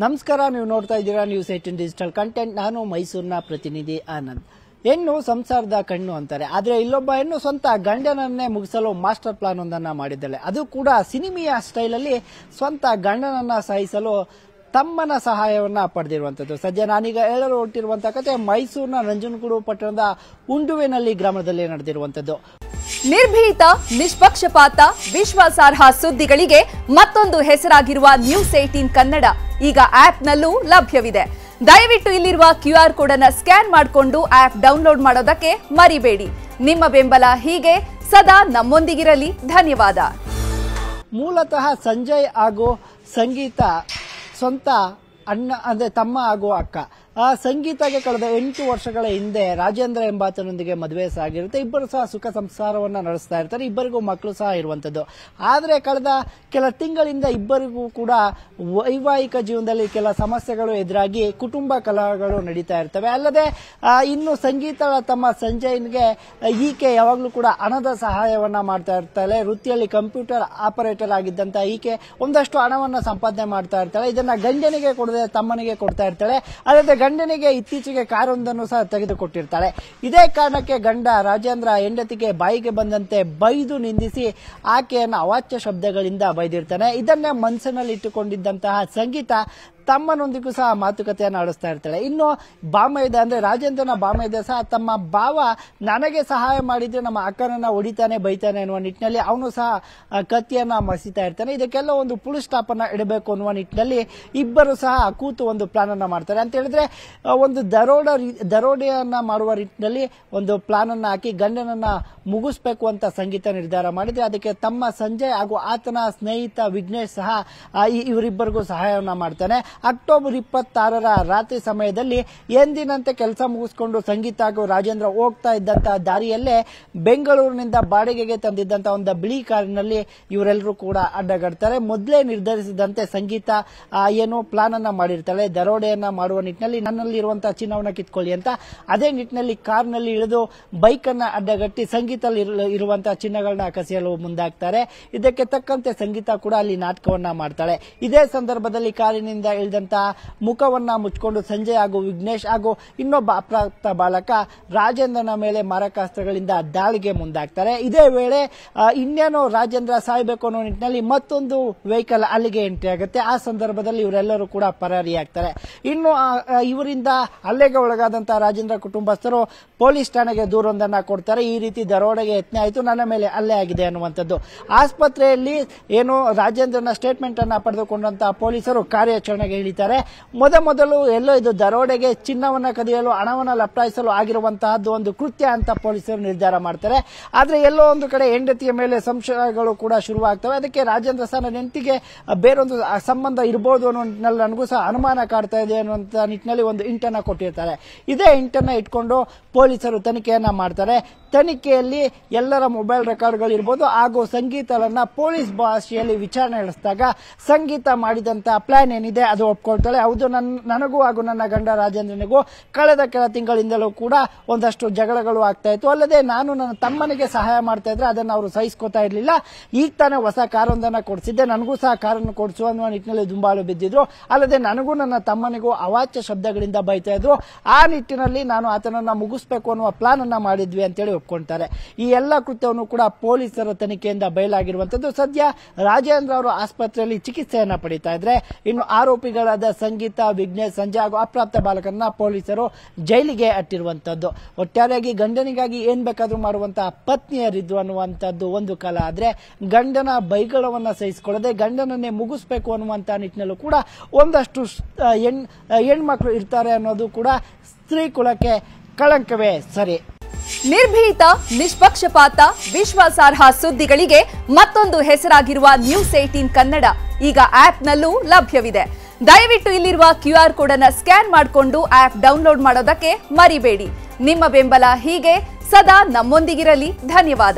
ನಮಸ್ಕಾರ, ನೀವು ನೋಡ್ತಾ ಇದ್ದೀರಾ ನ್ಯೂಸ್ 18 ಡಿಜಿಟಲ್ ಕಂಟೆಂಟ್. ನಾನು ಮೈಸೂರಿನ ಪ್ರತಿನಿಧಿ ಆನಂದ್. ಹೆಣ್ಣು ಸಂಸಾರದ ಕಣ್ಣು ಅಂತಾರೆ, ಆದರೆ ಇಲ್ಲೊಬ್ಬ ಹೆಣ್ಣು ಸ್ವಂತ ಗಂಡನನ್ನೇ ಮುಗಿಸಲು ಮಾಸ್ಟರ್ ಪ್ಲಾನ್ ಒಂದನ್ನ ಮಾಡಿದ್ದಾಳೆ. ಅದು ಕೂಡ ಸಿನಿಮೆಯ ಸ್ಟೈಲಲ್ಲಿ ಸ್ವಂತ ಗಂಡನನ್ನ ಸಾಯಿಸಲು ತಮ್ಮನ ಸಹಾಯವನ್ನ ಪಡೆದಿರುವಂತದ್ದು. ಸದ್ಯ ನಾನೀಗ ಹೇಳಲು ಹೊರಟಿರುವಂತಹ ಕತೆ ಮೈಸೂರಿನ ನಂಜನಗೂಡು ಪಟ್ಟಣದ ಉಂಡುವೆನಲ್ಲಿ ಗ್ರಾಮದಲ್ಲಿ ನಡೆದಿರುವಂತದ್ದು. ನಿರ್ಭೀತ, ನಿಷ್ಪಕ್ಷಪಾತ, ವಿಶ್ವಾಸಾರ್ಹ ಸುದ್ದಿಗಳಿಗೆ ಮತ್ತೊಂದು ಹೆಸರಾಗಿರುವ ನ್ಯೂಸ್ 18 ಕನ್ನಡ ಈಗ ಆಪ್ನಲ್ಲೂ ಲಭ್ಯವಿದೆ. ದಯವಿಟ್ಟು ಇಲ್ಲಿರುವ QR ಕೋಡ್ ಅನ್ನು ಸ್ಕ್ಯಾನ್ ಮಾಡಿಕೊಂಡು ಆಪ್ ಡೌನ್ಲೋಡ್ ಮಾಡೋದಕ್ಕೆ ಮರಿಬೇಡಿ. ನಿಮ್ಮ ಬೆಂಬಲ ಹೀಗೆ ಸದಾ ನಮ್ಮೊಂದಿಗಿರಲಿ. ಧನ್ಯವಾದ. ಮೂಲತಃ ಸಂಜಯ್ ಹಾಗೂ ಸಂಗೀತ ಸ್ವಂತ ಅಣ್ಣ ಅಂದ್ರೆ ತಮ್ಮ ಹಾಗೂ ಅಕ್ಕ. ಆ ಸಂಗೀತಗೆ ಕಳೆದ 8 ವರ್ಷಗಳ ಹಿಂದೆ ರಾಜೇಂದ್ರ ಎಂಬಾತನೊಂದಿಗೆ ಮದುವೆ ಸಾಗಿರುತ್ತೆ. ಇಬ್ಬರು ಸಹ ಸುಖ ಸಂಸಾರವನ್ನ ನಡೆಸ್ತಾ ಇರ್ತಾರೆ. ಇಬ್ಬರಿಗೂ ಮಕ್ಕಳು ಸಹ ಇರುವಂತದ್ದು. ಆದರೆ ಕಳೆದ ಕೆಲ ತಿಂಗಳಿಂದ ಇಬ್ಬರಿಗೂ ಕೂಡ ವೈವಾಹಿಕ ಜೀವನದಲ್ಲಿ ಕೆಲ ಸಮಸ್ಯೆಗಳು ಎದುರಾಗಿ ಕುಟುಂಬ ಕಲಹಗಳು ನಡೀತಾ ಇರ್ತವೆ. ಅಲ್ಲದೆ ಇನ್ನು ಸಂಗೀತ ತಮ್ಮ ಸಂಜಯ್ಗೆ ಈಕೆ ಯಾವಾಗಲೂ ಕೂಡ ಹಣದ ಸಹಾಯವನ್ನ ಮಾಡ್ತಾ ಇರ್ತಾಳೆ. ವೃತ್ತಿಯಲ್ಲಿ ಕಂಪ್ಯೂಟರ್ ಆಪರೇಟರ್ ಆಗಿದ್ದಂತ ಈಕೆ ಒಂದಷ್ಟು ಹಣವನ್ನ ಸಂಪಾದನೆ ಮಾಡ್ತಾ ಇರ್ತಾಳೆ. ಇದನ್ನ ಗಂಡನಿಗೆ ಕೊಡದೆ ತಮ್ಮನಿಗೆ ಕೊಡ್ತಾ ಇರ್ತಾಳೆ. ಅಲ್ಲದೆ ಗಂಡನಿಗೆ ಇತ್ತೀಚೆಗೆ ಕಾರೊಂದನ್ನು ಸಹ ತೆಗೆದುಕೊಟ್ಟಿರ್ತಾಳೆ. ಇದೇ ಕಾರಣಕ್ಕೆ ಗಂಡ ರಾಜೇಂದ್ರ ಹೆಂಡತಿಗೆ ಬಾಯಿಗೆ ಬಂದಂತೆ ಬೈದು ನಿಂದಿಸಿ ಆಕೆಯನ್ನು ಅವಾಚ್ಯ ಶಬ್ದಗಳಿಂದ ಬೈದಿರ್ತಾನೆ. ಇದನ್ನೇ ಮನಸ್ಸಿನಲ್ಲಿ ಇಟ್ಟುಕೊಂಡಿದ್ದಂತಹ ಸಂಗೀತ ತಮ್ಮನೊಂದಿಗೂ ಸಹ ಮಾತುಕತೆಯನ್ನು ಆಡಿಸ್ತಾ ಇರ್ತಾಳೆ. ಇನ್ನು ಬಾಮೈದ ಅಂದ್ರೆ ರಾಜೇಂದ್ರನ ಬಾಮೈದ ಸಹ ತಮ್ಮ ಭಾವ ನನಗೆ ಸಹಾಯ ಮಾಡಿದ್ರೆ ನಮ್ಮ ಅಕ್ಕನನ್ನ ಹೊಡಿತಾನೆ ಬೈತಾನೆ ಅನ್ನುವ ನಿಟ್ಟಿನಲ್ಲಿ ಅವನು ಸಹ ಕತ್ತಿಯನ್ನ ಮಸಿತಾ ಇರ್ತಾನೆ. ಇದಕ್ಕೆಲ್ಲ ಒಂದು ಫುಲ್ ಸ್ಟಾಪ್ ಅನ್ನ ಇಡಬೇಕು ಅನ್ನುವ ನಿಟ್ಟಿನಲ್ಲಿ ಇಬ್ಬರು ಸಹ ಕೂತು ಒಂದು ಪ್ಲಾನ್ ಅನ್ನ ಮಾಡ್ತಾರೆ. ಅಂತ ಹೇಳಿದ್ರೆ ಒಂದು ದರೋಡೆಯನ್ನ ಮಾಡುವ ನಿಟ್ಟಿನಲ್ಲಿ ಒಂದು ಪ್ಲಾನ್ ಅನ್ನ ಹಾಕಿ ಗಂಡನನ್ನ ಮುಗಿಸ್ಬೇಕು ಅಂತ ಸಂಗೀತ ನಿರ್ಧಾರ ಮಾಡಿದ್ರೆ ಅದಕ್ಕೆ ತಮ್ಮ ಸಂಜಯ್ ಹಾಗೂ ಆತನ ಸ್ನೇಹಿತ ವಿಘ್ನೇಶ್ ಸಹ ಇವರಿಬ್ಬರಿಗೂ ಸಹಾಯವನ್ನ ಮಾಡ್ತಾನೆ. ಅಕ್ಟೋಬರ್ 26ರ ರಾತ್ರಿ ಸಮಯದಲ್ಲಿ ಎಂದಿನಂತೆ ಕೆಲಸ ಮುಗಿಸಿಕೊಂಡು ಸಂಗೀತ ಹಾಗೂ ರಾಜೇಂದ್ರ ಹೋಗ್ತಾ ಇದ್ದಂತಹ ದಾರಿಯಲ್ಲೇ ಬೆಂಗಳೂರಿನಿಂದ ಬಾಡಿಗೆಗೆ ತಂದಿದ್ದಂತಹ ಒಂದು ಬಿಳಿ ಕಾರಿನಲ್ಲಿ ಇವರೆಲ್ಲರೂ ಕೂಡ ಅಡ್ಡಗಡ್ತಾರೆ. ಮೊದಲೇ ನಿರ್ಧರಿಸಿದಂತೆ ಸಂಗೀತ ಏನೋ ಪ್ಲಾನ್ ಅನ್ನ ಮಾಡಿರ್ತಾಳೆ. ದರೋಡೆಯನ್ನ ಮಾಡುವ ನಿಟ್ಟಿನಲ್ಲಿ ನನ್ನಲ್ಲಿ ಇರುವಂತಹ ಚಿನ್ನವನ್ನ ಕಿತ್ಕೊಳ್ಳಿ ಅಂತ. ಅದೇ ನಿಟ್ಟಿನಲ್ಲಿ ಕಾರ್ನಲ್ಲಿ ಇಳಿದು ಬೈಕ್ ಅನ್ನ ಅಡ್ಡಗಟ್ಟಿ ಸಂಗೀತದಲ್ಲಿ ಇರುವಂತಹ ಚಿನ್ನಗಳನ್ನ ಕಸಿಯಲು ಮುಂದಾಗ್ತಾರೆ. ಇದಕ್ಕೆ ತಕ್ಕಂತೆ ಸಂಗೀತ ಕೂಡ ಅಲ್ಲಿ ನಾಟಕವನ್ನ ಮಾಡ್ತಾಳೆ. ಇದೇ ಸಂದರ್ಭದಲ್ಲಿ ಕಾರಿನಿಂದ ಇಳಿದಂತಹ ಮುಖವನ್ನ ಮುಚ್ಚಿಕೊಂಡು ಸಂಜಯ್ ಹಾಗೂ ವಿಘ್ನೇಶ್ ಹಾಗೂ ಇನ್ನೊಬ್ಬ ಅಪ್ರಾಪ್ತ ಬಾಲಕ ರಾಜೇಂದ್ರನ ಮೇಲೆ ಮಾರಕಾಸ್ತ್ರಗಳಿಂದ ದಾಳಿಗೆ ಮುಂದಾಗ್ತಾರೆ. ಇದೇ ವೇಳೆ ಇನ್ನೇನೋ ರಾಜೇಂದ್ರ ಸಾಯಬೇಕು ಅನ್ನೋ ನಿಟ್ಟಿನಲ್ಲಿ ಮತ್ತೊಂದು ವೆಹಿಕಲ್ ಅಲ್ಲಿಗೆ ಎಂಟ್ರಿ ಆಗುತ್ತೆ. ಆ ಸಂದರ್ಭದಲ್ಲಿ ಇವರೆಲ್ಲರೂ ಕೂಡ ಪರಾರಿಯಾಗ್ತಾರೆ. ಇನ್ನು ಇವರಿಂದ ಹಲ್ಲೆಗೆ ಒಳಗಾದಂತಹ ರಾಜೇಂದ್ರ ಕುಟುಂಬಸ್ಥರು ಪೊಲೀಸ್ ಠಾಣೆಗೆ ದೂರೊಂದನ್ನ ಕೊಡ್ತಾರೆ. ಈ ರೀತಿ ದರೋಡೆಗೆ ಯತ್ನ ಆಯಿತು, ನನ್ನ ಮೇಲೆ ಹಲ್ಲೆ ಆಗಿದೆ ಅನ್ನುವಂಥದ್ದು. ಆಸ್ಪತ್ರೆಯಲ್ಲಿ ಏನು ರಾಜೇಂದ್ರನ ಸ್ಟೇಟ್ಮೆಂಟ್ ಅನ್ನ ಪಡೆದುಕೊಂಡಂತಹ ಪೊಲೀಸರು ಕಾರ್ಯಾಚರಣೆಗೆ ಇಳಿತಾರೆ. ಮೊದಲು ಎಲ್ಲೋ ಇದು ದರೋಡೆಗೆ ಚಿನ್ನವನ್ನ ಕದಿಯಲು ಹಣವನ್ನ ಲಪಟಾಯಿಸಲು ಆಗಿರುವಂತಹದ್ದು ಒಂದು ಕೃತ್ಯ ಅಂತ ಪೊಲೀಸರು ನಿರ್ಧಾರ ಮಾಡ್ತಾರೆ. ಆದ್ರೆ ಎಲ್ಲೋ ಒಂದು ಕಡೆ ಹೆಂಡತಿಯ ಮೇಲೆ ಸಂಶಯಗಳು ಕೂಡ ಶುರುವಾಗ್ತವೆ. ಅದಕ್ಕೆ ರಾಜೇಂದ್ರ ಸಹ ನನ್ನ ಹೆಂಡತಿಗೆ ಬೇರೊಂದು ಸಂಬಂಧ ಇರಬಹುದು ಅನ್ನೋ ನಿಟ್ಟಿನಲ್ಲಿ ನನಗೂ ಸಹ ಅನುಮಾನ ಕಾಡ್ತಾ ಇದೆ ಅನ್ನುವಂತ ನಿಟ್ಟಿನಲ್ಲಿ ಒಂದು ಇಂಟನ್ನ ಕೊಟ್ಟಿರ್ತಾರೆ. ಇದೇ ಇಂಟನ್ನ ಇಟ್ಕೊಂಡು ಪೊಲೀಸರು ತನಿಖೆಯನ್ನ ಮಾಡ್ತಾರೆ. ತನಿಖೆಯಲ್ಲಿ ಎಲ್ಲರ ಮೊಬೈಲ್ ರೆಕಾರ್ಡ್ಗಳು ಇರಬಹುದು ಹಾಗೂ ಸಂಗೀತವನ್ನ ಪೊಲೀಸ್ ಭಾಷೆಯಲ್ಲಿ ವಿಚಾರಣೆ ನಡೆಸಿದಾಗ ಸಂಗೀತ ಮಾಡಿದಂತಹ ಪ್ಲಾನ್ ಏನಿದೆ ಅದು ಒಪ್ಕೊಳ್ತಾಳೆ. ಹೌದು, ನನಗೂ ಹಾಗೂ ನನ್ನ ಗಂಡ ರಾಜೇಂದ್ರನಿಗೂ ಕಳೆದ ಕೆಲ ತಿಂಗಳಿಂದಲೂ ಕೂಡ ಒಂದಷ್ಟು ಜಗಳಗಳು ಆಗ್ತಾ ಇತ್ತು. ಅಲ್ಲದೆ ನಾನು ನನ್ನ ತಮ್ಮನಿಗೆ ಸಹಾಯ ಮಾಡ್ತಾ ಇದ್ರೆ ಅದನ್ನು ಅವರು ಸಹಿಸ್ಕೋತಾ ಇರಲಿಲ್ಲ. ಈಗ ತಾನೇ ಹೊಸ ಕಾರೊಂದನ್ನ ಕೊಡಿಸಿದ್ದೆ, ನನಗೂ ಸಹ ಕಾರನ್ನು ಕೊಡಿಸು ಅನ್ನುವ ನಿಟ್ಟಿನಲ್ಲಿ ದುಂಬಾಲು ಬಿದ್ದಿದ್ರು. ಅಲ್ಲದೆ ನನಗೂ ನನ್ನ ತಮ್ಮನಿಗೂ ಅವಾಚ್ಯ ಶಬ್ದಗಳಿಂದ ಬೈತಾ ಇದ್ರು. ಆ ನಿಟ್ಟಿನಲ್ಲಿ ನಾನು ಆತನನ್ನ ಮುಗಿಸ್ಬೇಕು ಅನ್ನುವ ಪ್ಲಾನ್ ಅನ್ನ ಮಾಡಿದ್ವಿ ಅಂತೇಳಿ ಒಪ್ಕೊಳ್ತಾರೆ. ಈ ಎಲ್ಲ ಕೃತ್ಯವನ್ನು ಕೂಡ ಪೊಲೀಸರ ತನಿಖೆಯಿಂದ ಬಯಲಾಗಿರುವಂತದ್ದು. ಸದ್ಯ ರಾಜೇಂದ್ರ ಅವರು ಆಸ್ಪತ್ರೆಯಲ್ಲಿ ಚಿಕಿತ್ಸೆಯನ್ನ ಪಡಿತಾ ಇದ್ರೆ, ಇನ್ನು ಆರೋಪಿಗಳಾದ ಸಂಗೀತ, ವಿಘ್ನೇಶ್, ಸಂಜಯ್ ಹಾಗೂ ಅಪ್ರಾಪ್ತ ಬಾಲಕರನ್ನ ಪೊಲೀಸರು ಜೈಲಿಗೆ ಅಟ್ಟಿರುವಂತದ್ದು. ಒಟ್ಟಾರೆಯಾಗಿ ಗಂಡನಿಗಾಗಿ ಏನ್ ಬೇಕಾದ್ರೂ ಮಾಡುವಂತಹ ಪತ್ನಿಯರಿದ್ದು ಅನ್ನುವಂಥದ್ದು ಒಂದು ಕಾಲ ಆದ್ರೆ, ಗಂಡನ ಬೈಗಳವನ್ನ ಸಹಿಸಿಕೊಳ್ಳದೆ ಗಂಡನನ್ನೇ ಮುಗಿಸ್ಬೇಕು ಅನ್ನುವಂತಹ ನಿಟ್ಟಿನಲ್ಲೂ ಕೂಡ ಒಂದಷ್ಟು ಹೆಣ್ಮಕ್ಳು ಇರ್ತಾರೆ ಅನ್ನೋದು ಕೂಡ ಸ್ತ್ರೀ ಕುಲಕ್ಕೆ ಕಳಂಕವೇ ಸರಿ. ನಿರ್ಭೀತ, ನಿಷ್ಪಕ್ಷಪಾತ, ವಿಶ್ವಾಸಾರ್ಹ ಸುದ್ದಿಗಳಿಗೆ ಮತ್ತೊಂದು ಹೆಸರಾಗಿರುವ ನ್ಯೂಸ್ 18 ಕನ್ನಡ ಈಗ ಆಪ್ನಲ್ಲೂ ಲಭ್ಯವಿದೆ. ದಯವಿಟ್ಟು ಇಲ್ಲಿರುವ QR ಕೋಡ್ ಅನ್ನು ಸ್ಕ್ಯಾನ್ ಮಾಡಿಕೊಂಡು ಆಪ್ ಡೌನ್ಲೋಡ್ ಮಾಡೋದಕ್ಕೆ ಮರಿಬೇಡಿ. ನಿಮ್ಮ ಬೆಂಬಲ ಹೀಗೆ ಸದಾ ನಮ್ಮೊಂದಿಗಿರಲಿ. ಧನ್ಯವಾದ.